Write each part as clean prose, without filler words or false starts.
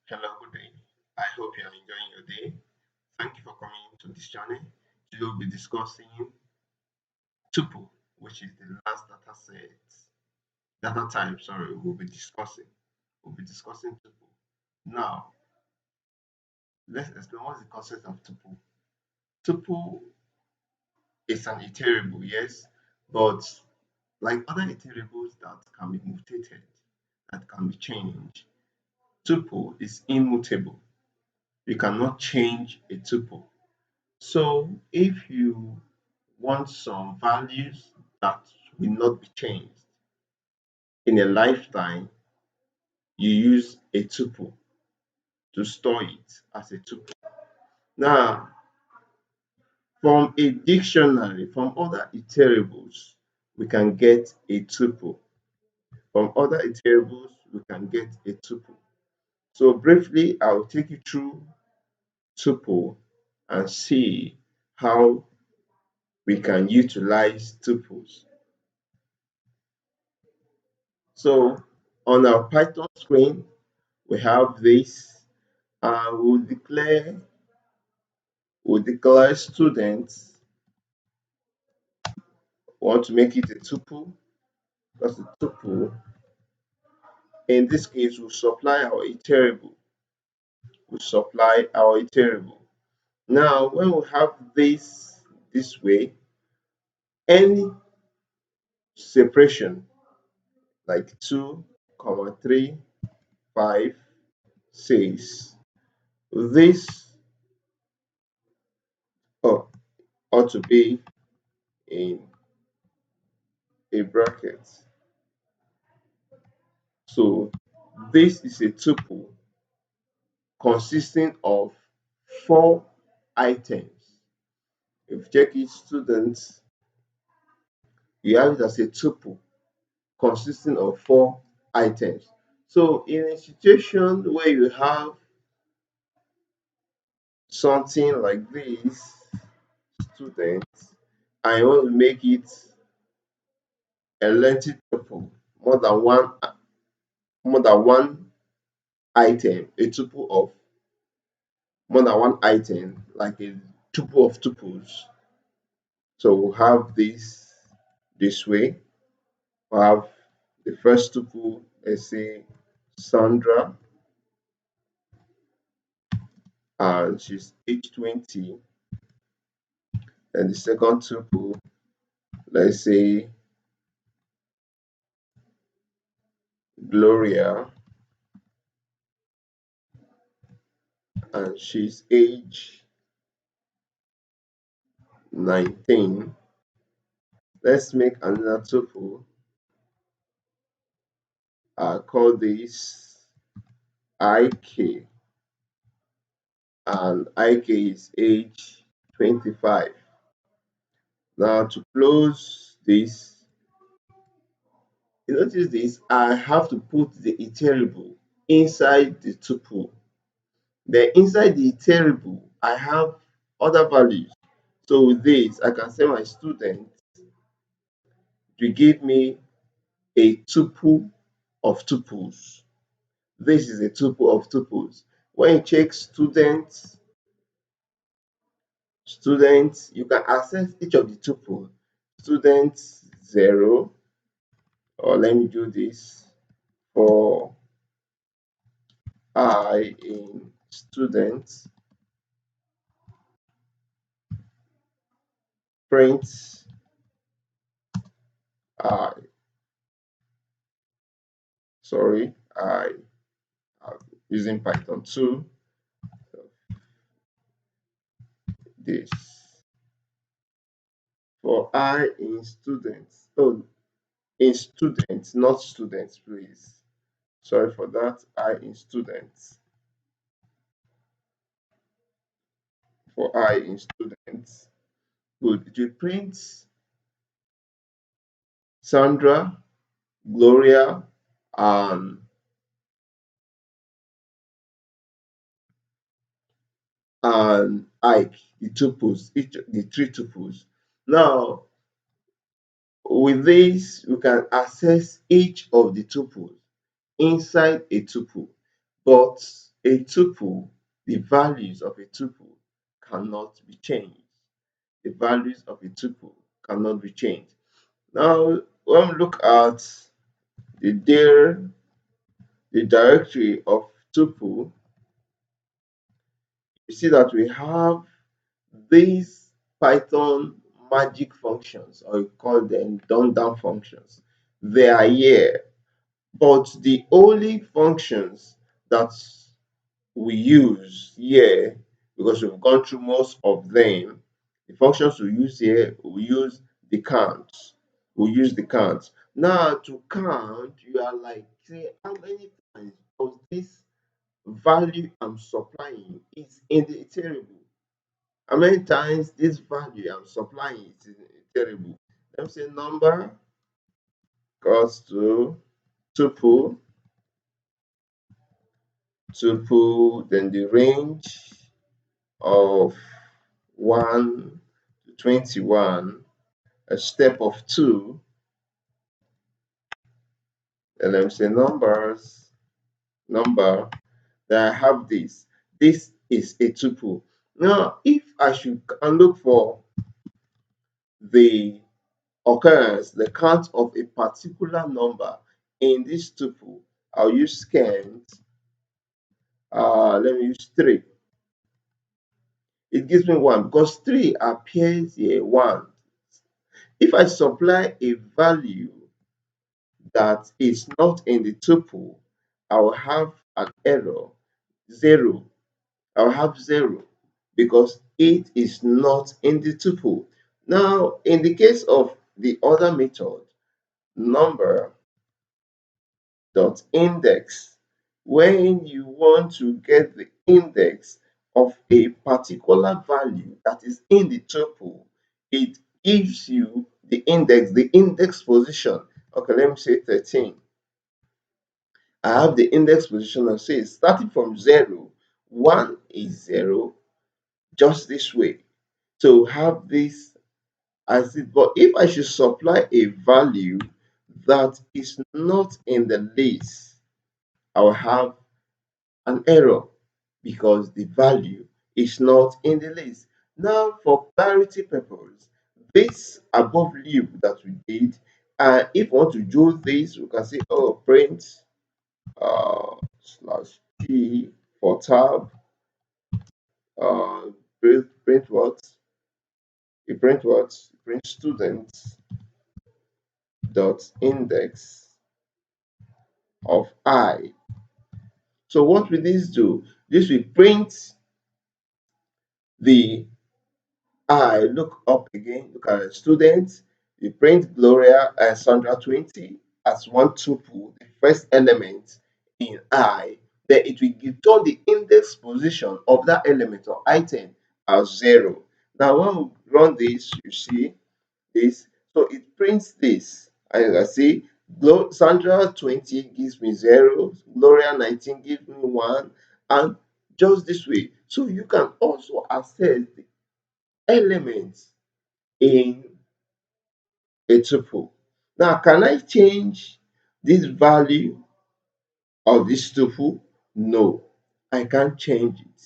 Hello, good day. I hope you are enjoying your day. Thank you for coming to this channel. Today we'll be discussing tuple, which is the last data type. Sorry, we'll be discussing tuple. Now, let's explain what's the concept of tuple. Tuple is an iterable, yes, but like other iterables that can be mutated, that can be changed, tuple is immutable. You cannot change a tuple. So if you want some values that will not be changed in a lifetime, you use a tuple to store it as a tuple. Now, from a dictionary, from other iterables, we can get a tuple. From other iterables, we can get a tuple. So briefly, I'll take you through tuple and see how we can utilize tuples. So on our Python screen, we have this. We'll declare students. Want to make it a tuple because the tuple in this case will supply our iterable. Will supply our iterable. Now, when we have this way, any separation like 2, comma 3, 5, 6, this ought, ought to be in a bracket. So this is a tuple consisting of 4 items. If you check it, students, you have it as a tuple consisting of 4 items. So in a situation where you have something like this, students, and you want to make it a lengthy tuple, more than one item, a tuple of more than one item, like a tuple of tuples. So we'll have this way. We'll have the first tuple, let's say Sandra, and she's age 20. And the second tuple, let's say Gloria, and she's age 19. Let's make another tuple. Call this IK, and IK is age 25. Now to close this, you notice this, I have to put the iterable inside the tuple. Then inside the iterable, I have other values. So with this, I can say my student to give me a tuple of tuples. This is a tuple of tuples. When you check students, you can access each of the tuple. Student 0, or let me do this for I in students, print I. Sorry, I am using Python 2. This for I in students. Oh, in students, not students, please. Sorry for that. I in students. For I in students. Good. It will print Sandra, Gloria, and Ike, the tuples, the 3 tuples. Now, with this, we can access each of the tuples inside a tuple, but a tuple, the values of a tuple cannot be changed. The values of a tuple cannot be changed. Now, when we look at the dir, the directory of tuple, you see that we have these Python magic functions, or you call them down functions. They are here, but the only functions that we use here, because we've gone through most of them, the functions we use here, we use the count. We use the count. Now to count, you are like, say, how many times does this value I'm supplying is in the iterable? How many times this value I'm supplying is in the iterable? Let me say number equals to tuple, then the range of 1 to 21, a step of 2, and let me say number, that I have this. This is a tuple. Now, if I should look for the occurrence, the count of a particular number in this tuple, I'll use count. Let me use 3. It gives me 1 because 3 appears here 1. If I supply a value that is not in the tuple, I will have an error, 0. I will have 0 because it is not in the tuple. Now, in the case of the other method, number dot index, when you want to get the index of a particular value that is in the tuple, it gives you the index position. Okay, let me say 13. I have the index position and say starting from 0, 1 is 0, just this way. So have this as it, but if I should supply a value that is not in the list, I will have an error because the value is not in the list. Now, for clarity purpose, this above loop that we did, if we want to do this, we can say, oh, print slash t for tab, uh, print what? You print what? Print student dot index of I. So what will this do? This will print the I. Look up again, look at the student. You print Gloria and Sandra 20 as one tuple, the first element in I. Then it will return the index position of that element or item as 0. Now when we run this, you see this. So it prints this. And I see Sandra 20 gives me 0, Gloria 19 gives me 1, and just this way. So you can also access the elements in a tuple. Now, can I change this value of this tuple? No, I can't change it.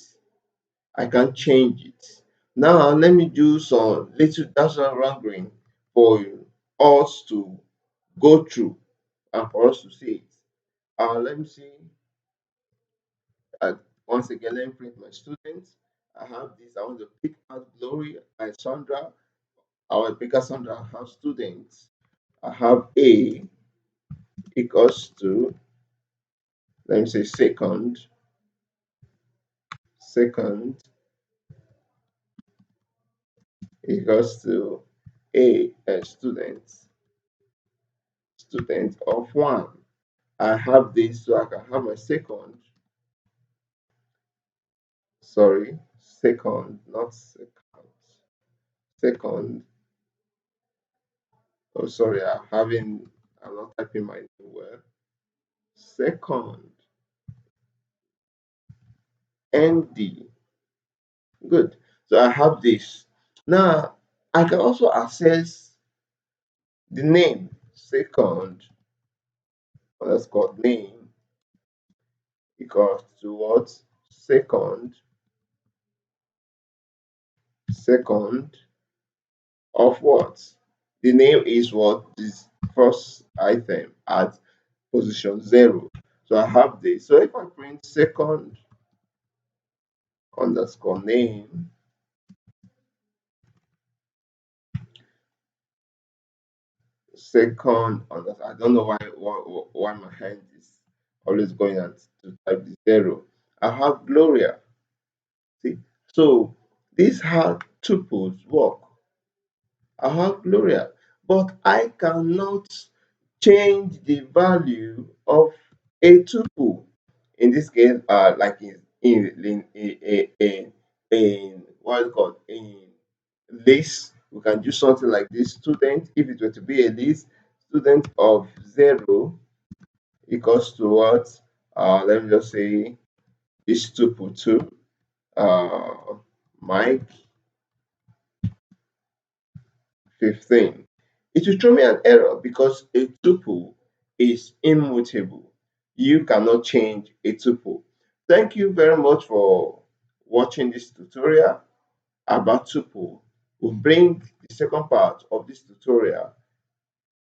I can't change it. Now, let me do some little data wrangling for us to go through and for us to see it. Let me see. Uh, Once again, let me print my students. I have this. I want to pick out Glory and Sandra. I will pick out Sandra. I have students. I have A equals to, let me say, second equals to A and student of 1. I have this, so I can have my second, sorry, second, not second, second, oh, sorry, I'm not typing my name well, second, ND, good. So I have this. Now, I can also access the name, second, let's call name equals to what? second of what? The name is what? This first item at position 0. So I have this. So if I print second underscore name, I don't know why my hand is always going and to type the 0. I have Gloria. See, so these how tuples work. I have Gloria, but I cannot change the value of a tuple. In this case, like in what is it called in list, we can do something like this. Student, if it were to be a list, student of 0 equals to what? Let me just say this tuple 2. Mike 15. It will throw me an error because a tuple is immutable. You cannot change a tuple. Thank you very much for watching this tutorial about tuple. We'll bring the second part of this tutorial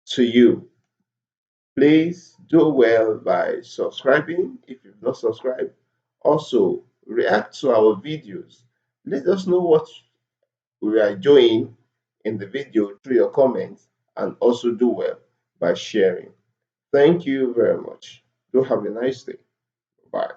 to you. Please do well by subscribing if you've not subscribed. Also, react to our videos. Let us know what we are doing in the video through your comments, and also do well by sharing. Thank you very much. Do have a nice day. Bye.